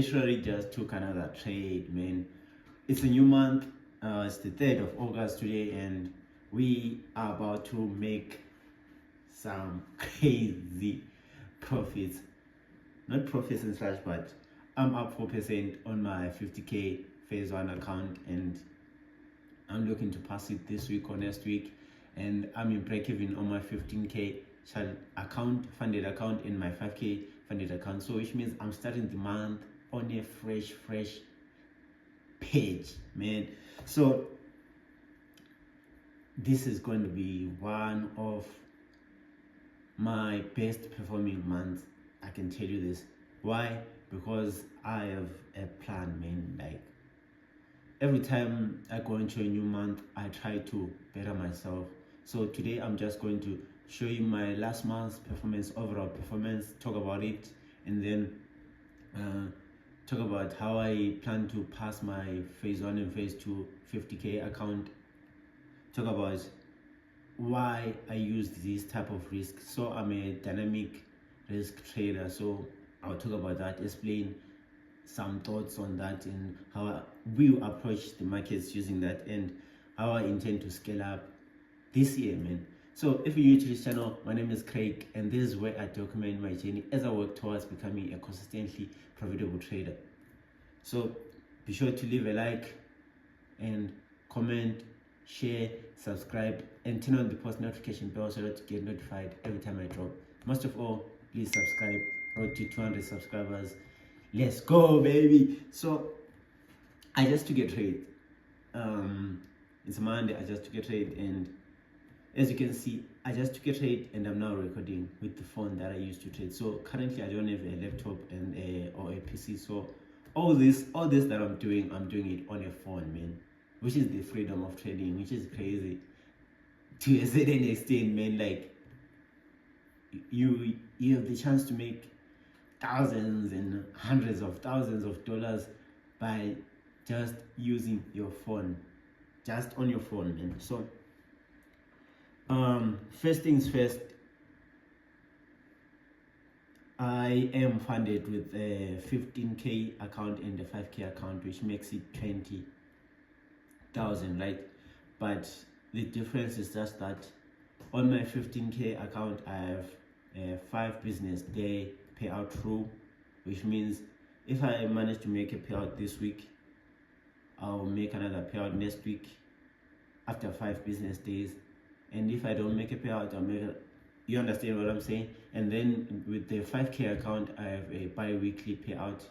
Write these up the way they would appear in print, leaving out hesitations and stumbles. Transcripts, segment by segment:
literally just took another trade, man. It's a new month. It's the 3rd of August today, and we are about to make some crazy profits. Not profits and such, but I'm up 4% on my 50k phase 1 account, and I'm looking to pass it this week or next week. And I'm in break even on my 15k funded account and my 5k funded account. So which means I'm starting the month on a fresh page, man. So this is going to be one of my best performing months, I can tell you this. Why? Because I have a plan, man. Like every time I go into a new month, I try to better myself. So today I'm just going to show you my last month's performance, overall performance, talk about it, and then talk about how I plan to pass my phase 1 and phase 2 50k account, talk about why I use this type of risk. So I'm a dynamic risk trader, so I'll talk about that, explain some thoughts on that and how we approach the markets using that, and how I intend to scale up this year, man. So if you're new to this channel, my name is Craig, and this is where I document my journey as I work towards becoming a consistently profitable trader. So be sure to leave a like and comment, share, subscribe, and turn on the post notification bell so that you get notified every time I drop. Most of all, please subscribe. Road to 200 subscribers. Let's go, baby. So I just took a trade. It's Monday. I just took a trade, and as you can see, I just took a trade, and I'm now recording with the phone that I used to trade. So currently I don't have a laptop and or a PC. So all this that I'm doing it on a phone, man, which is the freedom of trading, which is crazy to a certain extent, man. Like you have the chance to make thousands and hundreds of thousands of dollars by just using your phone, just on your phone, man. So first things first, I am funded with a 15k account and a 5k account, which makes it 20,000, right? But the difference is just that on my 15k account I have a 5 business day payout rule, which means if I manage to make a payout this week, I'll make another payout next week after 5 business days, and if I don't make a payout, I'll make you understand what I'm saying? And then with the 5k account, I have a bi-weekly payout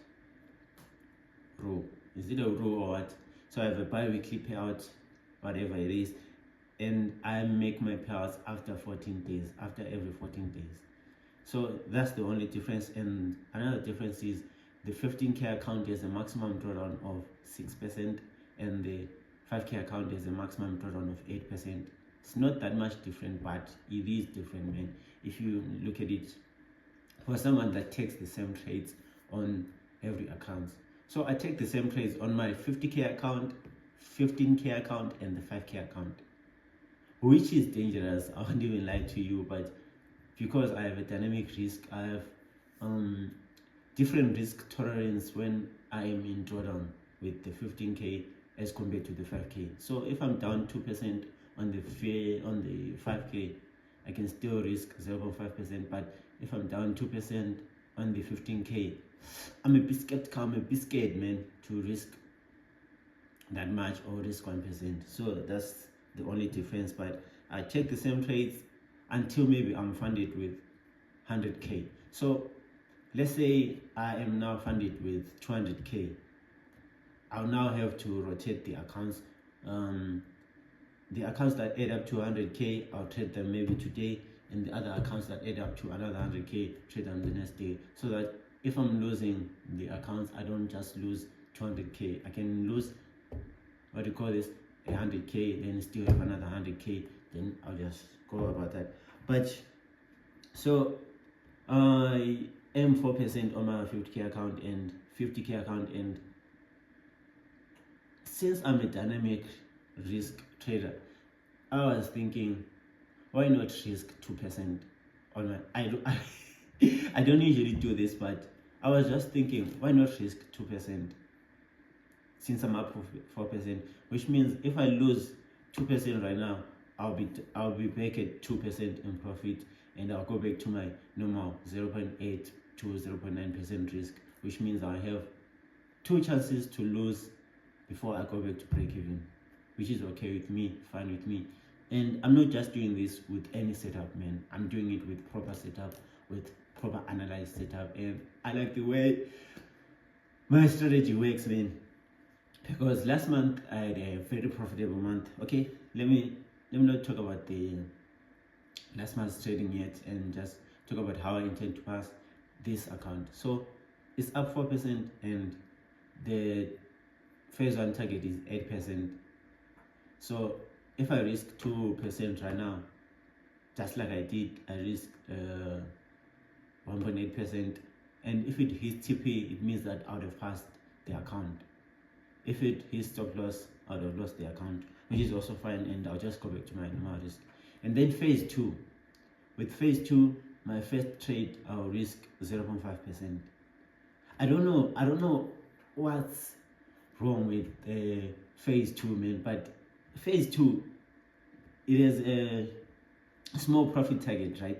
rule. Is it a rule or what? So I have a bi-weekly payout, whatever it is, and I make my payouts after 14 days, after every 14 days. So that's the only difference. And another difference is the 15k account has a maximum drawdown of 6%, and the 5k account has a maximum drawdown of 8%. It's not that much different, but it is different, man. If you look at it, for someone that takes the same trades on every account. So I take the same trades on my 50k account, 15k account, and the 5k account, which is dangerous. I won't even lie to you, but because I have a dynamic risk, I have different risk tolerance when I am in drawdown with the 15k as compared to the 5k. So if I'm down 2% on the 5k, I can still risk 0.5%, but if I'm down 2% on the 15k, I'm a bit skeptical, I'm a bit scared, man, to risk that much or risk 1%. So that's the only difference. But I check the same trades until maybe I'm funded with 100k. So let's say I am now funded with 200k. I'll now have to rotate the accounts. The accounts that add up to 100k, I'll trade them maybe today, and the other accounts that add up to another 100k, trade them the next day, so that if I'm losing the accounts, I don't just lose 200k. I can lose, what do you call this, 100k, then still have another 100k, then I'll just go about that. But so I am 4% on my 50k account and 50k account, and since I'm a dynamic risk trader, I was thinking, why not risk 2% on my I don't usually do this, but I was just thinking, why not risk 2%? Since I'm up for 4%, which means if I lose 2% right now, I'll be back at 2% in profit, and I'll go back to my normal 0.8 to 0.9% risk, which means I have 2 chances to lose before I go back to break even, which is okay with me, fine with me. And I'm not just doing this with any setup, man. I'm doing it with proper setup, with proper analyzed setup, and I like the way my strategy works, man. Because last month I had a very profitable month. Okay, let me not talk about the last month's trading yet, and just talk about how I intend to pass this account. So it's up 4%, and the phase 1 target is 8%. So if I risk 2% right now, just like I did, I risk 1.8%, and if it hits TP, it means that I would have passed the account. If it hits stop loss, I would have lost the account, which is also fine, and I'll just go back to my normal risk. And then phase 2. With phase 2, my first trade, I'll risk 0.5%. I don't know what's wrong with phase 2, man, but phase 2, it is a small profit target, right?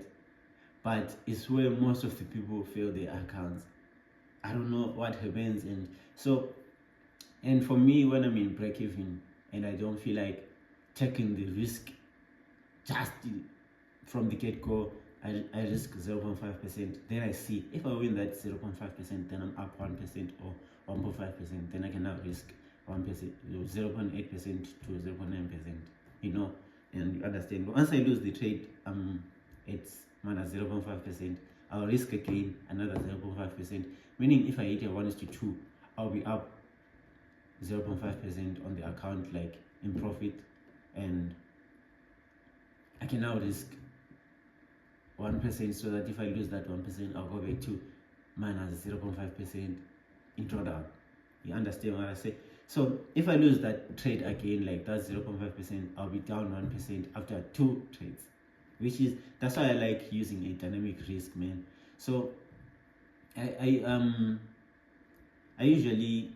But it's where most of the people fail their accounts. I don't know what happens, and for me, when I'm in break even and I don't feel like taking the risk just from the get-go, I risk 0.5%. Then I see if I win that 0.5%, then I'm up 1% or 1.5%. Then I can now risk 1%, 0.8% to 0.9%. You know, and you understand. But once I lose the trade, it's minus 0.5%. I'll risk again another 0.5%. Meaning, if I hit a 1:2, I'll be up 0.5% on the account, like in profit, and I can now risk 1%, so that if I lose that 1%, I'll go back to minus 0.5% in drawdown. You understand what I say? So if I lose that trade again, like that's 0.5%, I'll be down 1% after 2 trades, that's why I like using a dynamic risk, man. So I usually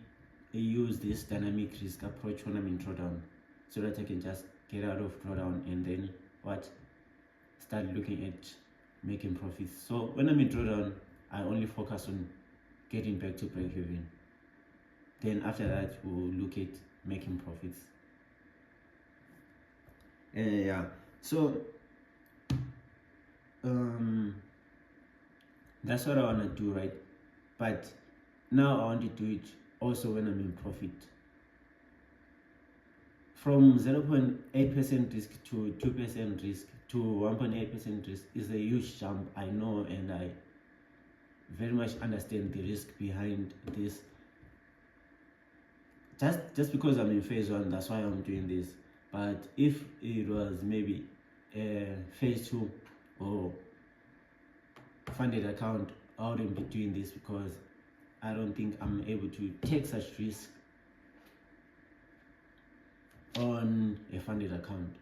use this dynamic risk approach when I'm in drawdown, so that I can just get out of drawdown and then start looking at making profits. So when I'm in drawdown, I only focus on getting back to break even. Then after that, we'll look at making profits. Yeah, so that's what I want to do, right? But now I want to do it also when I'm in profit. From 0.8% risk to 2% risk to 1.8% risk is a huge jump, I know, and I very much understand the risk behind this. Just because I'm in phase 1, that's why I'm doing this. But if it was maybe phase 2 or funded account, I wouldn't be doing this, because I don't think I'm able to take such risk on a funded account.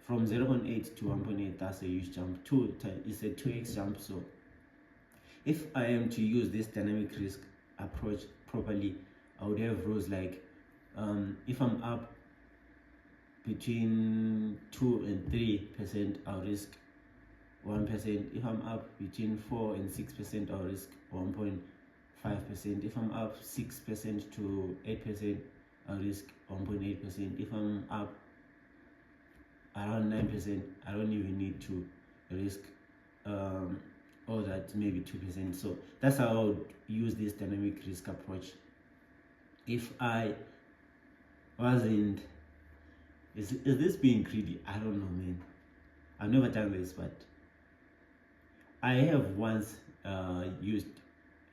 From 0.8 to 1.8, that's a huge jump. It's a 2x jump. So if I am to use this dynamic risk approach properly, I would have rules like if I'm up between 2 and 3%, I'll risk 1%. If I'm up between 4 and 6%, I'll risk 1.5%. If I'm up 6% to 8%, I'll risk 1.8%. If I'm up around 9%, I don't even need to risk all that, maybe 2%. So that's how I would use this dynamic risk approach. If I wasn't, is this being greedy? I don't know, man. I've never done this, but I have once used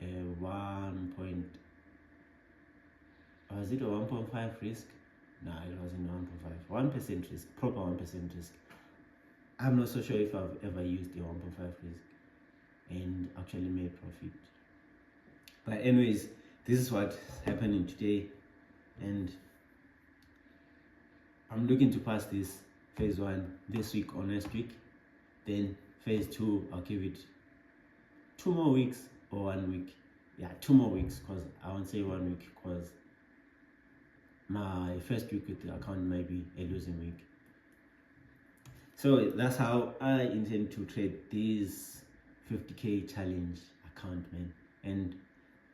a 1.5 risk? No, it wasn't 1.5. 1% risk, proper 1% risk. I'm not so sure if I've ever used a 1.5 risk and actually made profit. But anyways, this is what's happening today, and I'm looking to pass this phase 1 this week or next week. Then phase 2, I'll give it 2 more weeks or 1 week. yeah, 2 more weeks, because I won't say 1 week, because my first week with the account might be a losing week. So that's how I intend to trade this 50k challenge account, man. And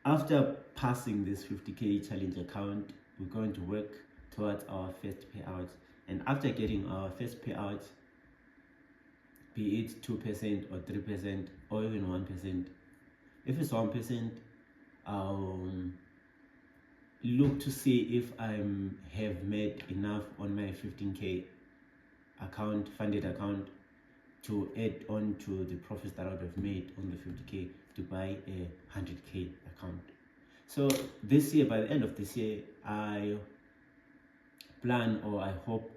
after passing this 50k challenge account, we're going to work towards our first payout. And after getting our first payout, be it 2% or 3% or even 1%, if it's 1%, I'll look to see if I have made enough on my 15k account, funded account, to add on to the profits that I would have made on the 50k to buy a 100k account. So this year, by the end of this year, I plan, or I hope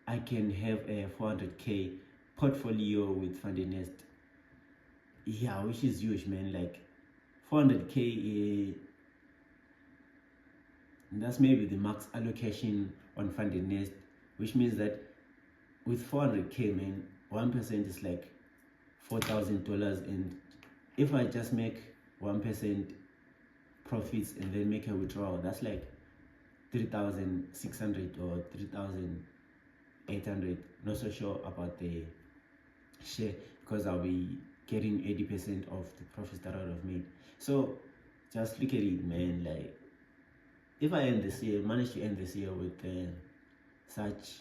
I can have a 400k portfolio with Fundednext. Yeah, which is huge, man. Like 400k, that's maybe the max allocation on Fundednext, which means that with 400k, man, 1% is like $4,000. And if I just make 1% profits and then make a withdrawal, that's like 3,600 or 3,800. Not so sure about the share, because I'll be getting 80% of the profits that I would have made. So just look at it, man. Like if I manage to end this year with such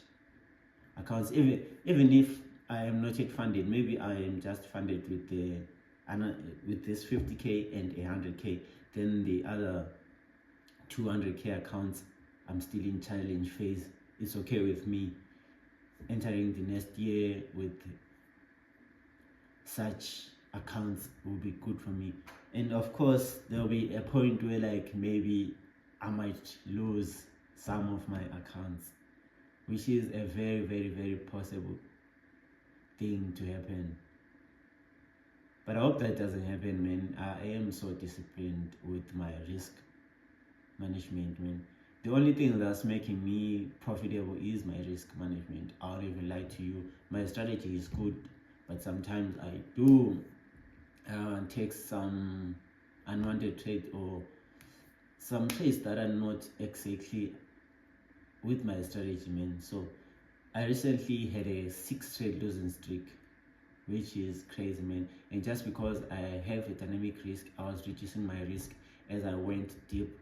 accounts, even if I am not yet funded, maybe I am just funded with this 50k and 100k, then the other 200k accounts, I'm still in challenge phase. It's okay with me. Entering the next year with such accounts will be good for me. And of course, there'll be a point where like maybe I might lose some of my accounts, which is a very, very, very possible thing to happen. But I hope that doesn't happen, man. I am so disciplined with my risk management, man. The only thing that's making me profitable is my risk management. I won't even lie to you. My strategy is good, but sometimes I do take some unwanted trades, or some trades that are not exactly with my strategy, man. So I recently had a 6 trade losing streak, which is crazy, man. And just because I have a dynamic risk, I was reducing my risk as I went deep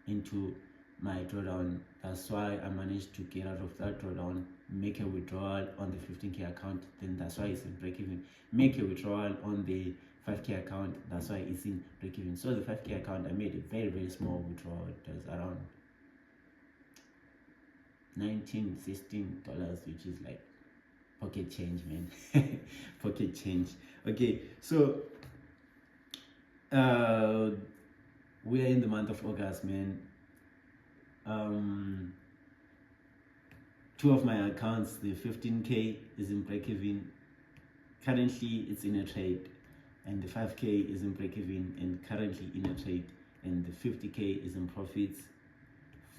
into my drawdown. That's why I managed to get out of that drawdown, make a withdrawal on the 15k account, then that's why it's in break even. Make a withdrawal on the 5k account, that's why it's in break even. So the 5k account, I made a very, very small withdrawal. It was around $16, which is like pocket change, man. Pocket change. Okay, so we are in the month of August, man. 2 of my accounts, the 15k is in break even. Currently it's in a trade, and the 5k is in break even and currently in a trade, and the 50k is in profits,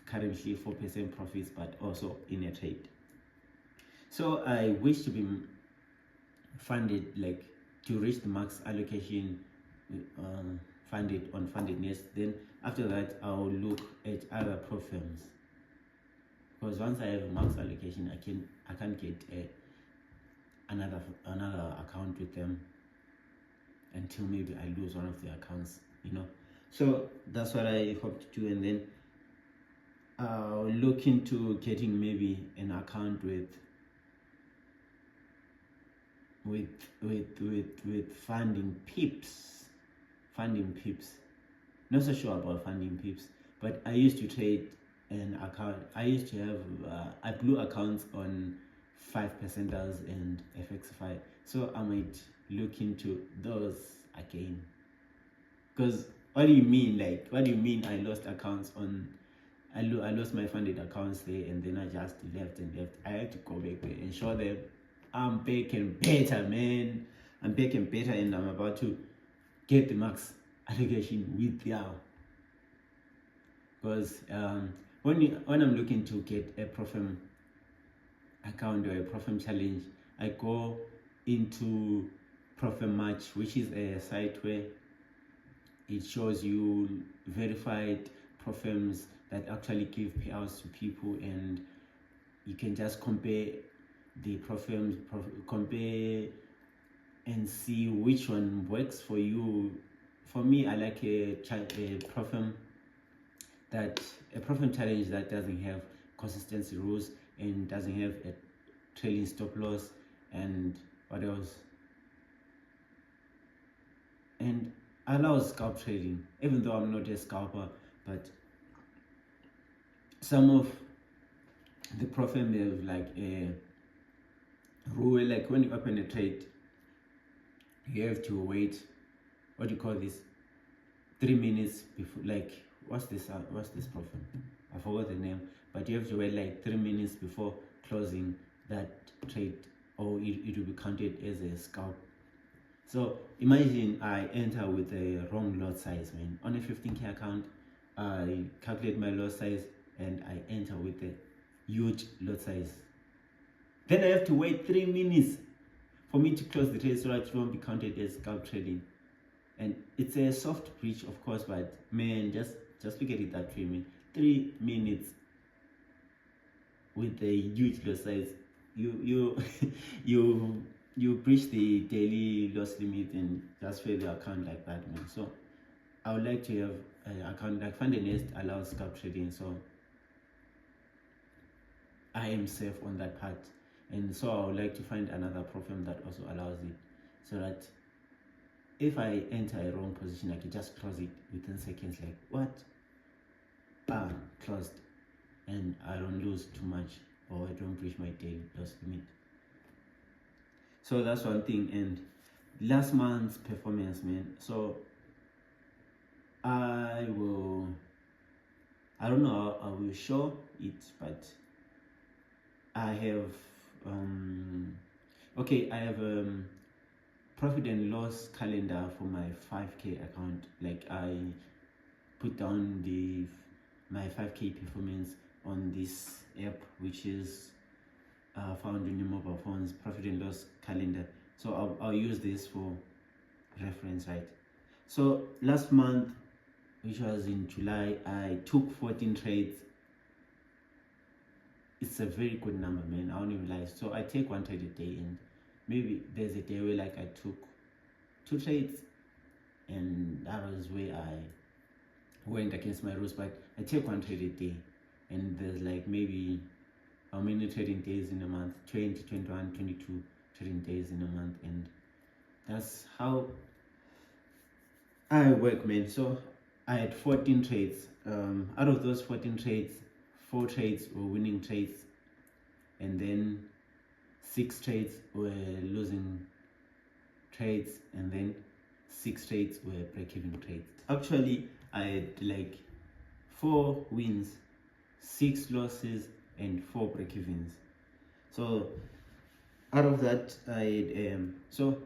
currently 4% profits, but also in a trade. So I wish to be funded, like to reach the max allocation funded on Fundednext. Then after that, I'll look at other Propfirms, because once I have a max allocation, I can't get another account with them until maybe I lose one of the accounts, you know. So that's what I hope to do, and then I'll look into getting maybe an account with funding pips. Not so sure about funding pips, but I used to trade an account. I used to have I blew accounts on 5%ers and FXFI, so I might look into those again. Because what do you mean I lost accounts on, I lost my funded accounts there, and then I just left. I had to go back there and show them I'm back and better, man. I'm back and better, and I'm about to get the max allocation with y'all. Because when I'm looking to get a Propfirm account or a Propfirm challenge, I go into Propfirm Match, which is a site where it shows you verified Propfirms that actually give payouts to people, and you can just compare the Propfirms, compare and see which one works for you. For me, I like a Propfirm challenge that doesn't have consistency rules and doesn't have a trailing stop loss, and what else, and allows scalp trading. Even though I'm not a scalper, but some of the Propfirm have like a rule, like when you open a trade, you have to wait, what do you call this, 3 minutes before, like what's this Propfirm, I forgot the name, but you have to wait like 3 minutes before closing that trade, or it will be counted as a scalp. So imagine I enter with a wrong lot size, man. On a 15k account, I calculate my lot size and I enter with a huge lot size. Then I have to wait 3 minutes for me to close the trade so that it won't be counted as scalp trading. And it's a soft breach, of course, but man, just look at it that way, man. 3 minutes with a huge loss size, you you breach the daily loss limit and just fail the account like that, man. So I would like to have an account like Fundednext allows scalp trading, so I am safe on that part. And so I would like to find another Propfirm that also allows it, so that if I enter a wrong position, I can just close it within seconds, like what? Closed, and I don't lose too much, or I don't breach my daily loss limit. So that's one thing. And last month's performance, man. So I don't know, I will show it, but I have I have profit and loss calendar for my 5k account. Like I put down my 5k performance on this app, which is found in your mobile phones, profit and loss calendar. So I'll use this for reference, right? So last month, which was in July, I took 14 trades. It's a very good number, man. I won't even lie. So I take one trade a day, and maybe there's a day where like I took 2 trades, and that was where I went against my rules. But I take one trade a day, and there's like maybe how many trading days in a month? 20, 21, 22 trading days in a month, and that's how I work, man. So I had 14 trades. Out of those 14 trades, 4 trades were winning trades, and then 6 trades were losing trades, and then 6 trades were break-even trades. Actually, I had like 4 wins, 6 losses, and 4 break-evens. So out of that, I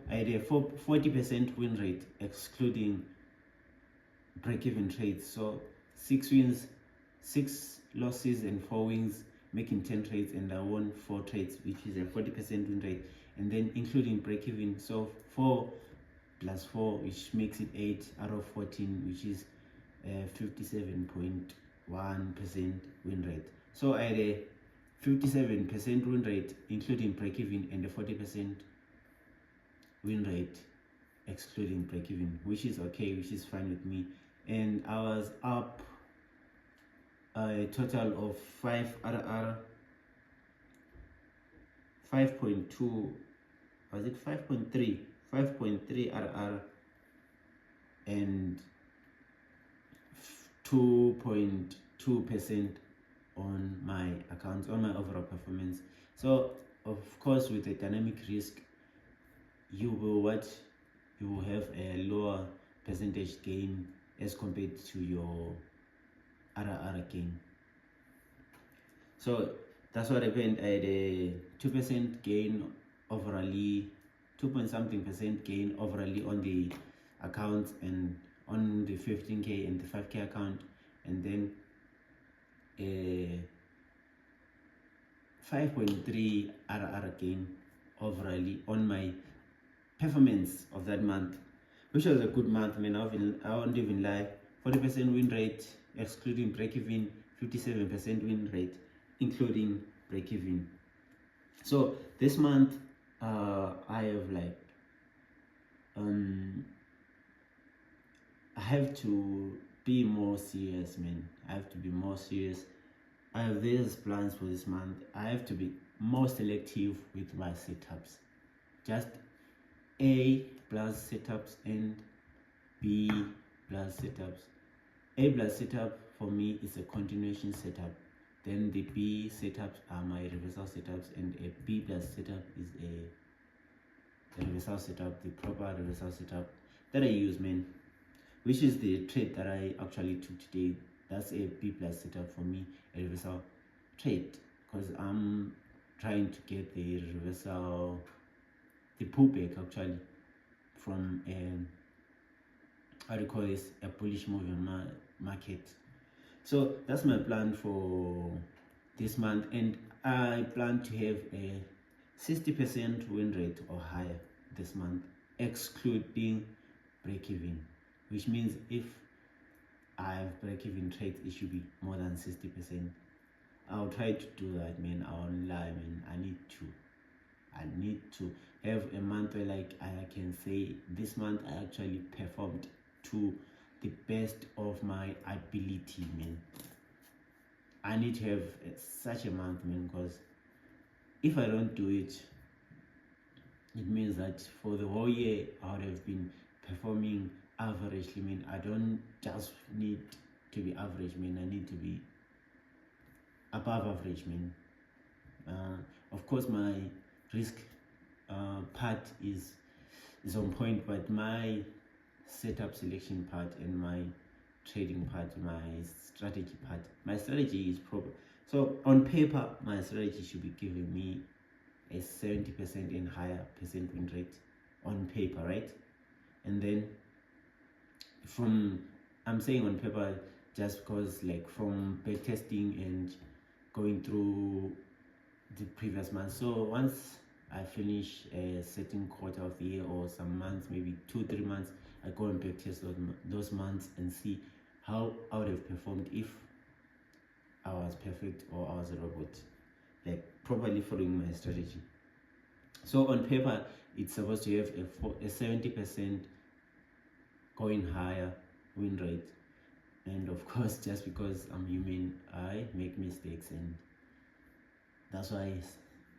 had a 40% win rate excluding break-even trades. So 6 wins, 6 losses, and 4 wins, making 10 trades, and I won 4 trades, which is a 40% win rate. And then including break-even, so 4 plus 4, which makes it 8 out of 14, which is 57.1% win rate. So I had a 57% win rate including break-even, and a 40% win rate excluding break-even, which is okay, which is fine with me. And I was up a total of 5 RR, 5.2, was it 5.3 RR, and 2.2% on my accounts, on my overall performance. So of course, with a dynamic risk, you will have a lower percentage gain as compared to your RR gain. So that's what happened. I had a 2% gain overall, 2-point-something% gain overall on the accounts, and on the 15k and the 5k account, and then a 5.3 RR gain overall on my performance of that month. which was a good month, man. I won't even lie. 40% win rate, excluding break-even, 57% win rate, including break-even. So this month, I have like, I have to be more serious, man. I have to be more serious. I have various plans for this month. I have to be more selective with my setups. Just A plus setups and B plus setups. A plus setup for me is a continuation setup. Then the B setups are my reversal setups, and a B plus setup is a reversal setup, the proper reversal setup that I use, man. Which is the trade that I actually took today. That's a B plus setup for me, a reversal trade, because I'm trying to get the reversal, the pullback actually from how do you call this, a bullish moving market. So that's my plan for this month, and I plan to have a 60% win rate or higher this month, excluding break-even, which means if I have break-even trades, it should be more than 60%. I'll try to do that, man. I won't lie, man. I need to have a month where like I can say this month I actually performed to the best of my ability, man. I need to have such a month, man, because if I don't do it, it means that for the whole year I would have been performing averagely, man. I don't just need to be average, man. I need to be above average, man. Of course, my risk part is on point, but my setup selection part and my trading part, my strategy part, my strategy is proper. So on paper, my strategy should be giving me a 70% and higher percent win rate on paper, right? And then I'm saying on paper just because like from backtesting and going through the previous month. So once I finish a certain quarter of the year or some months, maybe 2-3 months, I go and backtest those months and see how I would have performed if I was perfect or I was a robot, like properly following my strategy. So on paper, it's supposed to have a 70% going higher win rate, and of course, just because I'm human, I make mistakes, and that's why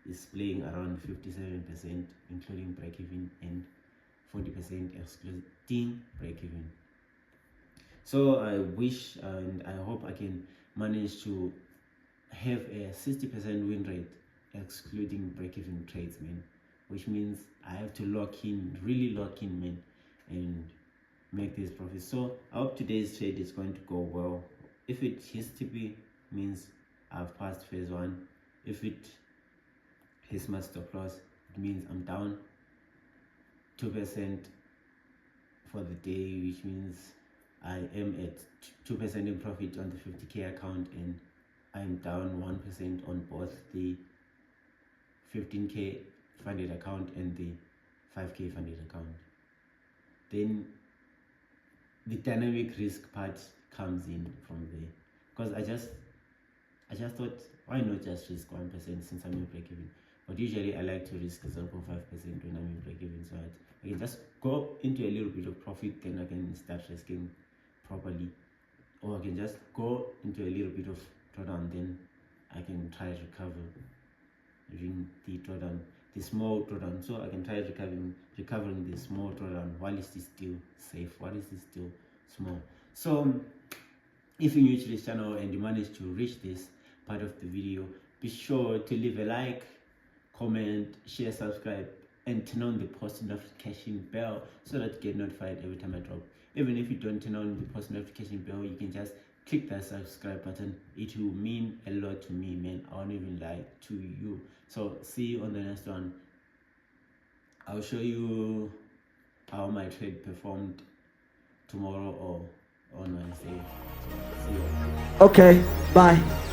it's playing around 57%, including break-even, and 40% excluding break-even. So I wish and I hope I can manage to have a 60% win rate excluding break-even trades, man, which means I have to really lock in, man, and make this profit. So I hope today's trade is going to go well. If it hits TP, means I've passed phase 1. If it hits my stop loss, it means I'm down 2% for the day, which means I am at 2% in profit on the 50k account, and I'm down 1% on both the 15k funded account and the 5k funded account. Then the dynamic risk part comes in from there, because I just thought, why not just risk 1% since I'm in break even? But usually I like to risk 0.5% when I'm in break even, so I can just go into a little bit of profit, then I can start risking properly, or I can just go into a little bit of drawdown, then I can try to recover during the drawdown, the small drawdown. So I can try recovering the small drawdown while it is still safe, while it is still small. So if you're new to this channel and you managed to reach this part of the video, be sure to leave a like, comment, share, subscribe, and turn on the post notification bell so that you get notified every time I drop. Even if you don't turn on the post notification bell, you can just click that subscribe button. It will mean a lot to me, man. I won't even lie to you. So see you on the next one. I'll show you how my trade performed tomorrow or on Wednesday. So see you. Okay, bye.